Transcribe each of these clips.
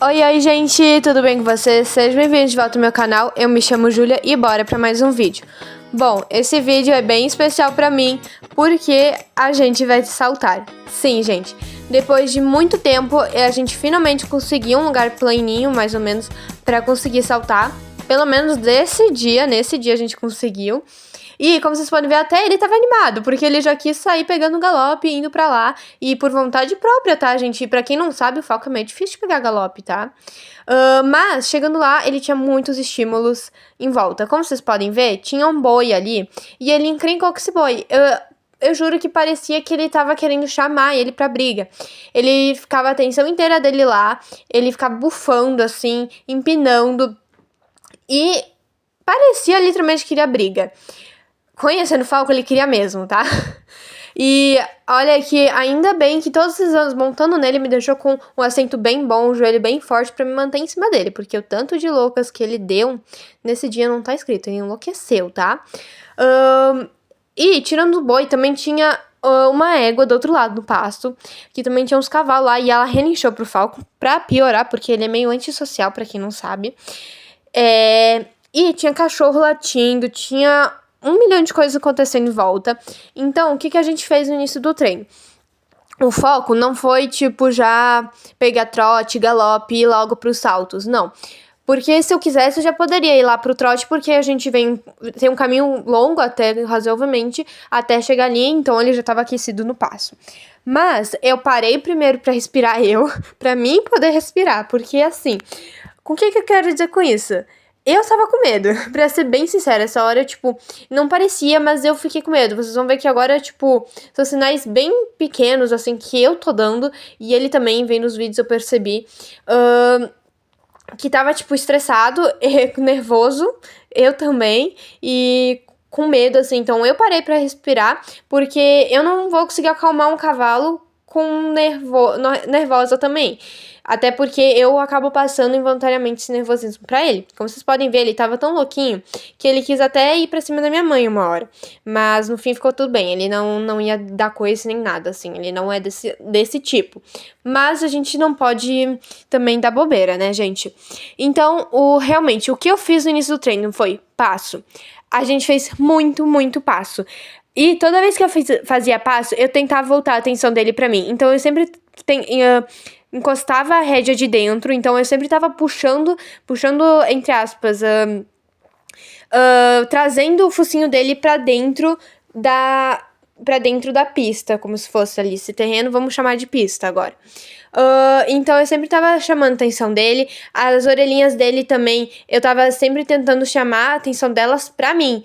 Oi, gente, tudo bem com vocês? Sejam bem-vindos de volta ao meu canal, eu me chamo Júlia e bora pra mais um vídeo. Bom, esse vídeo é bem especial pra mim, porque a gente vai saltar. Sim, gente, depois de muito tempo, a gente finalmente conseguiu um lugar planinho, mais ou menos, pra conseguir saltar. Pelo menos nesse dia a gente conseguiu. E, como vocês podem ver, até ele tava animado, porque ele já quis sair pegando galope, indo pra lá, e por vontade própria, tá, gente? E pra quem não sabe, o falco é meio difícil de pegar galope, tá? Mas, chegando lá, ele tinha muitos estímulos em volta. Como vocês podem ver, tinha um boi ali, e ele encrencou com esse boi. Eu juro que parecia que ele tava querendo chamar ele pra briga. Ele ficava a atenção inteira dele lá, ele ficava bufando, assim, empinando, e parecia literalmente que queria briga. Conhecendo o Falco, ele queria mesmo, tá? E olha que ainda bem que todos esses anos montando nele me deixou com um assento bem bom, um joelho bem forte pra me manter em cima dele, porque o tanto de loucas que ele deu nesse dia não tá escrito, ele enlouqueceu, tá? E tirando o boi, também tinha uma égua do outro lado do pasto, que também tinha uns cavalos lá, e ela relinchou pro Falco pra piorar, porque ele é meio antissocial, pra quem não sabe. E tinha cachorro latindo, tinha 1 milhão de coisas acontecendo em volta. Então, o que a gente fez no início do treino? O foco não foi, já pegar trote, galope e ir logo pros saltos, não. Porque se eu quisesse, eu já poderia ir lá pro trote, porque a gente tem um caminho longo até, razoavelmente, até chegar ali, então ele já tava aquecido no passo. Mas eu parei primeiro pra respirar pra mim poder respirar, porque assim, com o que eu quero dizer com isso? Eu tava com medo, pra ser bem sincera, essa hora, não parecia, mas eu fiquei com medo. Vocês vão ver que agora, são sinais bem pequenos, assim, que eu tô dando, e ele também, vendo os vídeos, eu percebi, que tava, estressado, nervoso, eu também, e com medo, assim. Então, eu parei pra respirar, porque eu não vou conseguir acalmar um cavalo com nervosa também. Até porque eu acabo passando involuntariamente esse nervosismo pra ele. Como vocês podem ver, ele tava tão louquinho que ele quis até ir pra cima da minha mãe uma hora. Mas no fim ficou tudo bem. Ele não ia dar coice nem nada, assim. Ele não é desse tipo. Mas a gente não pode também dar bobeira, né, gente? Então, realmente, o que eu fiz no início do treino foi passo. A gente fez muito, muito passo. E toda vez que eu fazia passo, eu tentava voltar a atenção dele pra mim. Então, eu sempre encostava a rédea de dentro, então eu sempre tava puxando, entre aspas, trazendo o focinho dele pra dentro da pista, como se fosse ali esse terreno, vamos chamar de pista agora. Então eu sempre tava chamando a atenção dele, as orelhinhas dele também, eu tava sempre tentando chamar a atenção delas pra mim.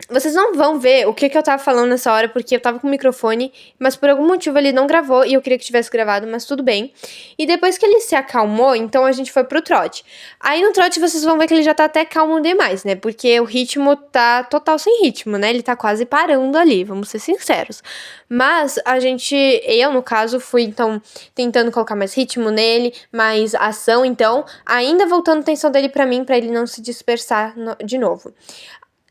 Vocês não vão ver o que eu tava falando nessa hora, porque eu tava com o microfone, mas por algum motivo ele não gravou, e eu queria que tivesse gravado, mas tudo bem. E depois que ele se acalmou, então a gente foi pro trote. Aí no trote vocês vão ver que ele já tá até calmo demais, né? Porque o ritmo tá total sem ritmo, né? Ele tá quase parando ali, vamos ser sinceros. Mas eu no caso, fui então tentando colocar mais ritmo nele, mais ação, então, ainda voltando a atenção dele pra mim, pra ele não se dispersar de novo.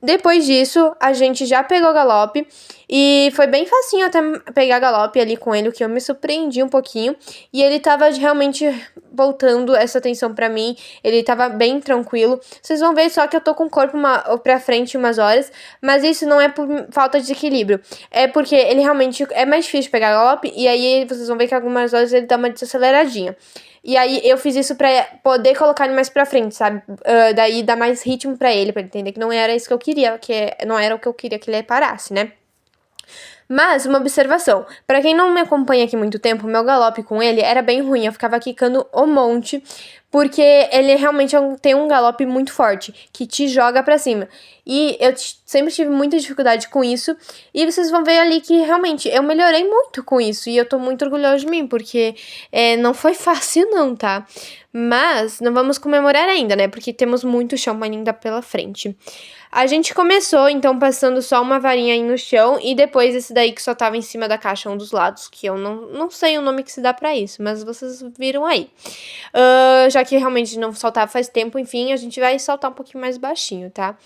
Depois disso, a gente já pegou galope e foi bem facinho até pegar galope ali com ele, o que eu me surpreendi um pouquinho. E ele tava realmente voltando essa atenção pra mim, ele tava bem tranquilo. Vocês vão ver só que eu tô com o corpo pra frente umas horas, mas isso não é por falta de equilíbrio. É porque ele realmente é mais difícil pegar galope, e aí vocês vão ver que algumas horas ele dá uma desaceleradinha. E aí eu fiz isso pra poder colocar ele mais pra frente, sabe? Daí dar mais ritmo pra ele entender que não era isso que eu queria, não era o que eu queria que ele parasse, né? Mas, uma observação, pra quem não me acompanha aqui muito tempo, meu galope com ele era bem ruim, eu ficava quicando um monte, porque ele realmente tem um galope muito forte, que te joga pra cima. E eu sempre tive muita dificuldade com isso, e vocês vão ver ali que realmente eu melhorei muito com isso, e eu tô muito orgulhosa de mim, porque não foi fácil não, tá? Mas não vamos comemorar ainda, né? Porque temos muito chão ainda pela frente. A gente começou, então, passando só uma varinha aí no chão, e depois esse daí que só tava em cima da caixa, um dos lados, que eu não sei o nome que se dá pra isso, mas vocês viram aí. Já que realmente não saltava faz tempo, enfim, a gente vai saltar um pouquinho mais baixinho, tá?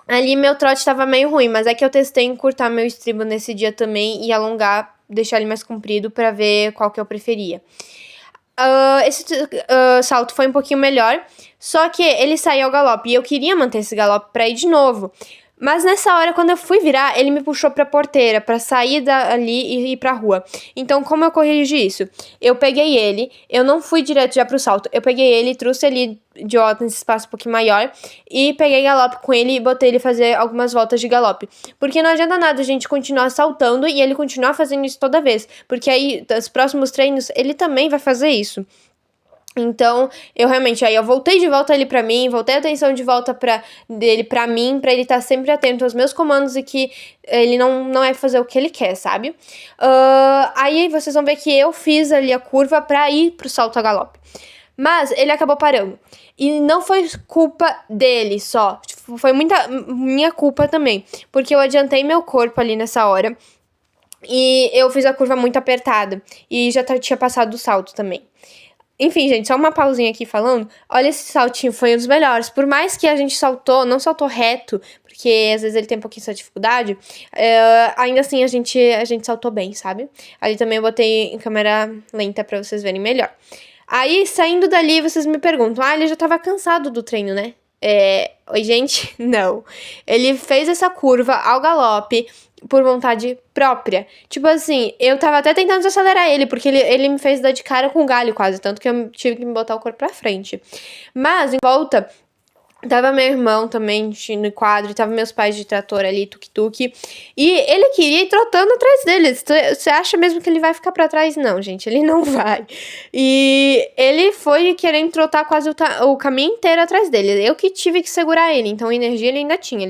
Ali meu trote tava meio ruim, mas é que eu testei encurtar meu estribo nesse dia também e alongar deixar ele mais comprido pra ver qual que eu preferia. Esse salto foi um pouquinho melhor, só que ele saiu ao galope e eu queria manter esse galope pra ir de novo. Mas nessa hora, quando eu fui virar, ele me puxou pra porteira, pra sair dali e ir pra rua. Então, como eu corrigi isso? Eu peguei ele, eu não fui direto já pro salto. Eu peguei ele, trouxe ele de volta nesse espaço um pouquinho maior e peguei galope com ele e botei ele fazer algumas voltas de galope. Porque não adianta nada a gente continuar saltando e ele continuar fazendo isso toda vez. Porque aí, nos próximos treinos, ele também vai fazer isso. Então, aí eu voltei de volta ele pra mim, voltei a atenção de volta dele pra mim, pra ele estar sempre atento aos meus comandos e que ele não é fazer o que ele quer, sabe? Aí vocês vão ver que eu fiz ali a curva pra ir pro salto a galope. Mas ele acabou parando. E não foi culpa dele só, foi muita minha culpa também, porque eu adiantei meu corpo ali nessa hora. E eu fiz a curva muito apertada, e já tinha passado do salto também. Enfim, gente, só uma pausinha aqui falando. Olha, esse saltinho foi um dos melhores. Por mais que a gente não saltou reto, porque às vezes ele tem um pouquinho de dificuldade, ainda assim a gente saltou bem, sabe? Ali também eu botei em câmera lenta pra vocês verem melhor. Aí, saindo dali, vocês me perguntam, ele já tava cansado do treino, né? Oi, gente, não. Ele fez essa curva ao galope por vontade própria. Tipo assim, eu tava até tentando desacelerar ele, porque ele me fez dar de cara com o galho quase, tanto que eu tive que me botar o corpo pra frente. Mas, em volta, tava meu irmão também no quadro, tava meus pais de trator ali, tuk-tuk, e ele queria ir trotando atrás deles. Você acha mesmo que ele vai ficar pra trás? Não, gente, ele não vai. E ele foi querendo trotar quase o caminho inteiro atrás dele. Eu que tive que segurar ele, então energia ele ainda tinha,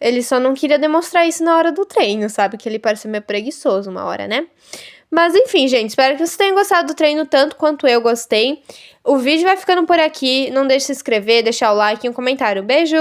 ele só não queria demonstrar isso na hora do treino, sabe? Que ele parecia meio preguiçoso uma hora, né? Mas enfim, gente, espero que vocês tenham gostado do treino tanto quanto eu gostei. O vídeo vai ficando por aqui. Não deixe de se inscrever, deixar o like e um comentário. Beijo!